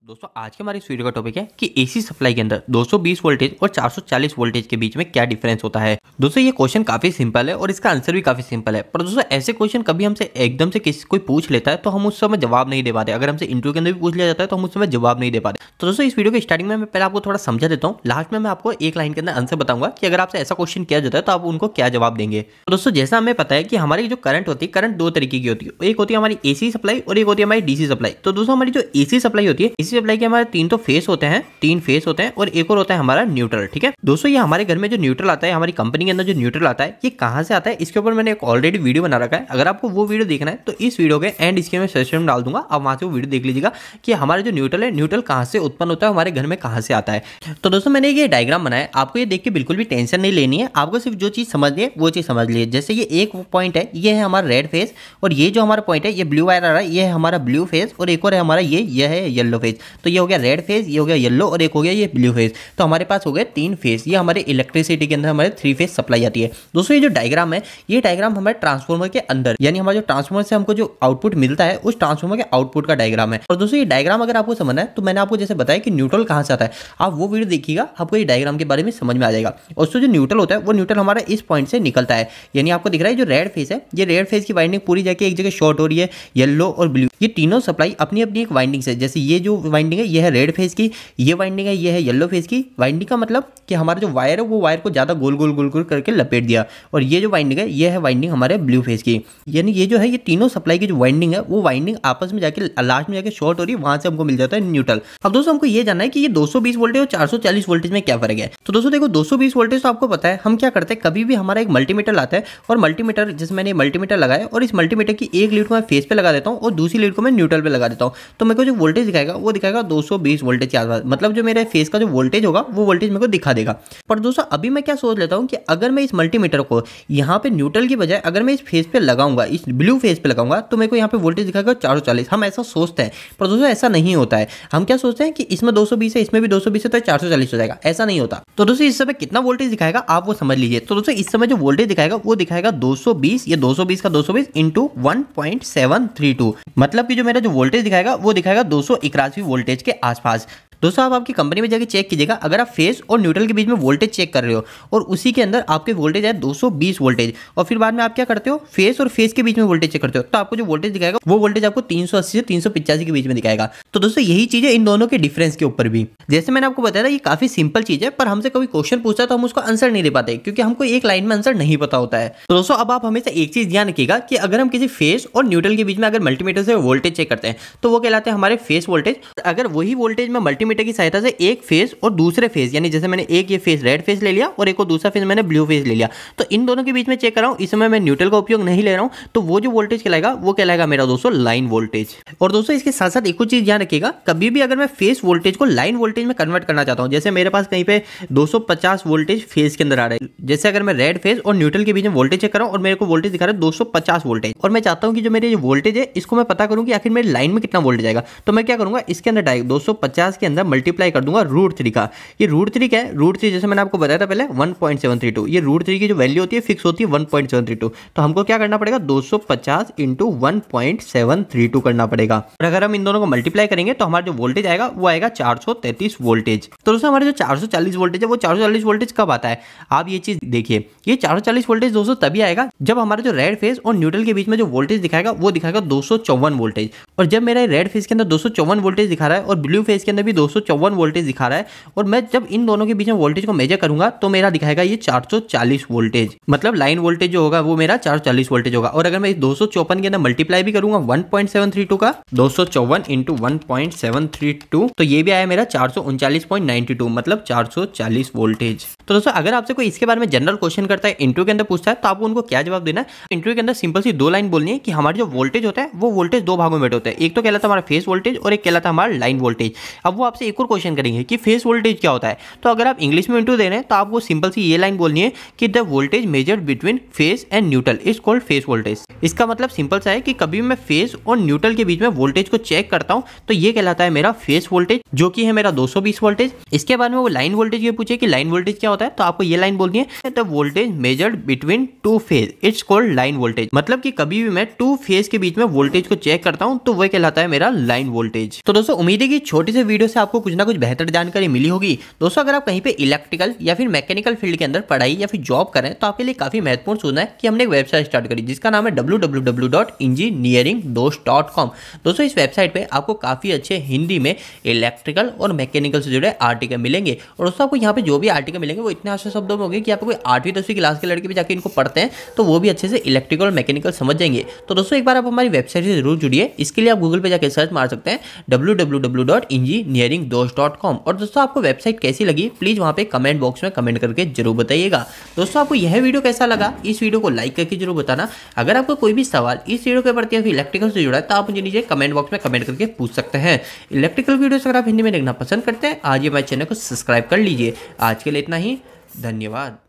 दोस्तों आज के हमारे इस वीडियो का टॉपिक है कि एसी सप्लाई के अंदर 220 वोल्टेज और 440 वोल्टेज के बीच में क्या डिफरेंस होता है। दोस्तों ये क्वेश्चन काफी सिंपल है और इसका आंसर भी काफी सिंपल है, पर दोस्तों ऐसे क्वेश्चन कभी हमसे एकदम से किसी कोई पूछ लेता है तो हम उस समय जवाब नहीं दे पाते। अगर हमसे इंटरव्यू के अंदर भी पूछ लिया जाता है तो हम उस समय जवाब नहीं दे पाते। तो दोस्तों इस वीडियो के स्टार्टिंग में मैं पहले आपको थोड़ा समझा देता हूँ, लास्ट में मैं आपको एक लाइन के अंदर आंसर बताऊंगा कि अगर आपसे ऐसा क्वेश्चन किया जाता है तो आप उनको क्या जवाब देंगे। तो दोस्तों जैसा हमें पता है कि हमारी जो करंट होती है, करंट दो तरीके की होती है, एक होती है हमारी एसी सप्लाई और एक होती है हमारी डीसी सप्लाई। तो दोस्तों हमारी जो एसी सप्लाई होती है, एसी सप्लाई के हमारे तीन फेस होते हैं, तीन फेस होते हैं और एक और होता है हमारा न्यूट्रल। ठीक है दोस्तों, ये हमारे घर में जो न्यूट्रल आता है, हमारी कंपनी के अंदर जो न्यूट्रल आता है, ये कहां से आता है इसके ऊपर मैंने एक ऑलरेडी वीडियो बना रखा है। अगर आपको वो वीडियो देखना है तो इस वीडियो के एंड इसके मैं सजेशन में डाल दूंगा, आप वहां से वो वीडियो देख लीजिएगा कि हमारा जो न्यूट्रल है, न्यूट्रल कहां से उत्पन्न होता है, हमारे घर में कहां से आता है। तो दोस्तों मैंने ये डायग्राम बनाया, आपको ये देख के बिल्कुल भी टेंशन नहीं लेनी है, आपको सिर्फ जो चीज समझनी है वो चीज समझ लीजिए। जैसे ये एक पॉइंट है, ये है हमारा रेड फेस, और ये जो हमारा पॉइंट है ये ब्लू वायर आ रहा है, ये है हमारा ब्लू फेस, और एक और है हमारा ये है येलो फेस। तो ये हो गया रेड फेस, ये हो गया येलो, और एक हो गया ये ब्लू फेस। तो हमारे पास हो गए तीन फेस। ये हमारे इलेक्ट्रिसिटी के अंदर हमारे थ्री फेस सप्लाई आती है। दोस्तों ये जो डायग्राम है, ये डायग्राम हमारे ट्रांसफार्मर के अंदर, यानी हमारे जो ट्रांसफार्मर से हमको जो आउटपुट मिलता है उस ट्रांसफार्मर के आउटपुट का डायग्राम है। और दोस्तों ये डायग्राम अगर आपको समझना है तो मैंने आपको जैसे बताया कि न्यूट्रल कहां से आता है, आप वो वीडियो देखिएगा, आपको ये डायग्राम के बारे में समझ में आ जाएगा। और जो न्यूट्रल होता है वो न्यूट्रल हमारा इस पॉइंट से निकलता है, यानी आपको दिख रहा है जो रेड फेस है, ये रेड फेस की वाइंडिंग पूरी जाके एक जगह शॉर्ट हो रही है, येलो और ब्लू, ये तीनों सप्लाई अपनी अपनी एक वाइंडिंग से, जैसे ये जो वाइंडिंग है ये है रेड फेस की, ये वाइंडिंग है ये है येलो फेस की। वाइंडिंग का मतलब कि हमारा जो वायर है वो वायर को ज्यादा गोल गोल गोल गोल करके लपेट दिया, और ये जो वाइंडिंग है ये है वाइंडिंग हमारे ब्लू फेस की। यानी ये जो है ये तीनों सप्लाई की जो वाइंडिंग है वो वाइंडिंग आपस में जाके लास्ट में जाके शॉर्ट हो रही है, वहां से हमको मिल जाता है न्यूट्रल। अब दोस्तों हमको ये जानना है कि ये 220 वोल्टेज और 440 वोल्टेज में क्या फर्क है। तो दोस्तों देखो 220 वोल्टेज तो आपको पता है, हम क्या करते हैं, कभी भी हमारा एक मल्टीमीटर आता है, और मल्टीमीटर जैसे मैंने मल्टीमीटर लगाया और इस मल्टीमीटर की एक लीड को मैं फेस पे लगा देता हूँ और दूसरी लीड को मैं न्यूट्रल पे लगा देता हूँ, तो मेरे को जो वोल्टेज दिखाएगा वो दिखाएगा 220 वोल्टेज के आसपास। मतलब जो मेरे फेस का जो वोल्टेज होगा वो वोल्टेज मेरे को दिखा देगा। पर दोस्तों अभी मैं क्या सोच लेता हूँ कि अगर मैं इस मल्टीमीटर को यहाँ पे न्यूट्रल की बजाय अगर मैं इस फेस पे लगाऊंगा, इस ब्लू फेस पे लगाऊंगा, तो मेरे को यहाँ पे वोल्टेज दिखाएगा 440। हम ऐसा सोचते हैं, पर दोस्तों ऐसा नहीं होता है। हम क्या सोचते हैं कि इसमें 220 है, इसमें भी 220 है तो 440 हो जाएगा, ऐसा नहीं होता। तो दोस्तों इस समय कितना वोल्टेज दिखाएगा आप वो समझ लीजिए। तो दोस्तों इस समय जो वोल्टेज दिखाएगा वो दिखाएगा 220, ये 220 का 220 इंटू 1.732, मतलब कि जो मेरा जो वोल्टेज दिखाएगा वो दिखाएगा 281 वोल्टेज के आसपास। दोस्तों आप आपकी कंपनी में जाके चेक कीजिएगा, अगर आप फेस और न्यूट्रल के बीच में वोल्टेज चेक कर रहे हो और उसी के अंदर आपके वोल्टेज है 220 वोल्टेज, और फिर बाद में आप क्या करते हो, फेस और फेस के बीच में वोल्टेज चेक करते हो, तो आपको जो वोल्टेज दिखाएगा वो वोल्टेज आपको 380 से 385 के बीच में दिखाएगा। तो दोस्तों यही चीज है इन दोनों के डिफरेंस के ऊपर भी। जैसे मैंने आपको बताया था ये काफी सिंपल चीज है, पर हमसे कभी क्वेश्चन पूछता है तो हम उसको आंसर नहीं दे पाते, क्योंकि हमको एक लाइन में आंसर नहीं पता होता है। तो दोस्तों अब आप हमेशा एक चीज ध्यान रखिएगा कि अगर हम किसी फेस और न्यूट्रल के बीच में अगर मल्टीमीटर से वोल्टेज चेक करते हैं तो वो कहलाते हैं हमारे फेस वोल्टेज। अगर वही वोल्टेज में मल्टीमीटर की सहायता से एक फेस और दूसरे फेस, यानी जैसे मैंने एक ये फेस रेड फेस ले लिया और एक और दूसरा फेस मैंने ब्लू फेस ले लिया, तो इन दोनों के बीच में चेक कर रहा हूं, इस समय मैं न्यूट्रल का उपयोग नहीं ले रहा हूं, तो वो जो वोल्टेज कहलाएगा वो कहलाएगा मेरा दोस्तों लाइन वोल्टेज। और दोस्तों इसके साथ साथ एक और चीज ध्यान रखिएगा, कभी भी अगर मैं फेस वोल्टेज को लाइन वोल्टेज में कन्वर्ट करना चाहता हूं, जैसे मेरे पास कहीं पे 250 वोल्टेज फेस के अंदर आ रहा है, जैसे अगर मैं रेड फेस और न्यूट्रल के बीच में वोल्टेज चेक कर रहा हूं और मेरे को वोल्टेज दिखा रहा है 250 वोल्टेज, और मैं चाहता हूं कि जो मेरे जो वोल्टेज है इसको मैं पता करूं कि आखिर मेरी लाइन में कितना वोल्टेज आएगा, तो मैं क्या करूंगा, इसके अंदर डायरेक्ट 250 के अंदर मल्टीप्लाई कर दूंगा √3 का। ये √3 क्या है, √3 जैसे मैंने आपको बताया था पहले 1.732, ये √3 की जो वैल्यू होती है फिक्स होती है 1.732, तो हमको क्या करना पड़ेगा 250 इंटू 1.732 करना पड़ेगा, और अगर हम इन दोनों को मल्टीप्लाई करेंगे तो हमारा जो वोल्टेज आएगा वो आएगा 433 वोल्टेज। तो दोस्तों हमारे जो 440 वोल्टेज है वो 440 वोल्टेज कब आता है, आप ये चीज देखिए, ये 440 वोल्टेज दोस्तों तभी आएगा जब हमारा जो रेड फेस और न्यूट्रल के बीच में जो वोल्टेज दिखाएगा वो दिखाएगा 254 वोल्टेज, और जब मेरा रेड फेस के अंदर 254 वोल्टेज दिखा रहा है और ब्लू फेस के अंदर भी 254 वोल्टेज दिखा रहा है, और मैं जब इन दोनों के बीच में वोल्टेज को मेजर करूंगा तो मेरा दिखाएगा ये 440 वोल्टेज, मतलब लाइन वोल्टेज जो होगा वो मेरा 440 वोल्टेज होगा। और अगर मैं इस 254 के अंदर मल्टीप्लाई भी करूंगा 1.732 का, 254 इंटू 1.732, तो ये भी आया मेरा 439.92, मतलब 440 वोल्टेज। तो दोस्तों अगर आपसे कोई इसके बारे में जनरल क्वेश्चन करता है, इंटरव्यू के अंदर पूछता है, तो आपको उनको क्या जवाब देना है। इंटरव्यू के अंदर सिंपल सी दो लाइन बोलनी है कि हमारा जो वोल्टेज होता है वो वोल्टेज दो भागों में होता है, एक तो कहलाता है हमारा फेस वोल्टेज और एक कहलाता है हमारा लाइन वोल्टेज। अब वो आपसे आपसे एक और क्वेश्चन करेंगे कि फेस वोल्टेज क्या होता है। तो अगर आप इंग्लिश में इंटू दे रहे हैं तो आपको सिंपल सी ये लाइन बोलनी है कि the voltage measured between face and neutral is called phase voltage. इसका मतलब सिंपल सा है कि कभी मैं फेस और न्यूट्रल के बीच में वोल्टेज को चेक करता हूं तो ये कहलाता है मेरा फेस वोल्टेज, जो कि है मेरा 220 वोल्टेज। इसके बाद में वो लाइन वोल्टेज ये पूछे कि लाइन वोल्टेज क्या होता है, तो आपको ये लाइन बोलनी है the voltage measured between two phase it's called line voltage. मतलब कि कभी भी मैं टू फेज के बीच में वोल्टेज को चेक करता हूं तो वह कहलाता है मेरा लाइन वोल्टेज। तो दोस्तों उम्मीद है कि छोटी सी वीडियो से आपको कुछ ना कुछ बेहतर जानकारी मिली होगी। दोस्तों अगर आप कहीं पे इलेक्ट्रिकल या फिर मैकेनिकल फील्ड के अंदर पढ़ाई या फिर जॉब करें तो आपके लिए काफी महत्वपूर्ण सूचना है कि हमने एक वेबसाइट स्टार्ट करी जिसका नाम है www.engineeringdos.com। दोस्तों इस वेबसाइट पे आपको काफी अच्छे हिंदी में इलेक्ट्रिकल और मैकेनिकल से जुड़े आर्टिकल मिलेंगे। और दोस्तों आपको यहाँ पे जो भी आर्टिकल मिलेंगे वो इतने आसान शब्दों में होंगे कि आपको कोई 8वीं 10वीं क्लास के लड़के भी जाके इनको पढ़ते हैं तो वो भी अच्छे से इलेक्ट्रिकल और मैकेनिकल समझ जाएंगे। तो दोस्तों एक बार आप हमारी वेबसाइट से जरूर जुड़िए। इसके लिए आप गूगल पे जाकर सर्च मार सकते हैं www.engineeringdos.com। और दोस्तों आपको वेबसाइट कैसी लगी प्लीज वहाँ पे कमेंट बॉक्स में कमेंट करके जरूर बताइएगा। दोस्तों आपको यह वीडियो कैसा लगा इस वीडियो को लाइक करके जरूर बताना। अगर आपको कोई भी सवाल इस वीडियो के प्रति इलेक्ट्रिकल से जुड़ा है तो आप मुझे नीचे कमेंट बॉक्स में कमेंट करके पूछ सकते हैं। इलेक्ट्रिकल वीडियोस अगर आप हिंदी में देखना पसंद करते हैं आज ये हमारे चैनल को सब्सक्राइब कर लीजिए। आज के लिए इतना ही, धन्यवाद।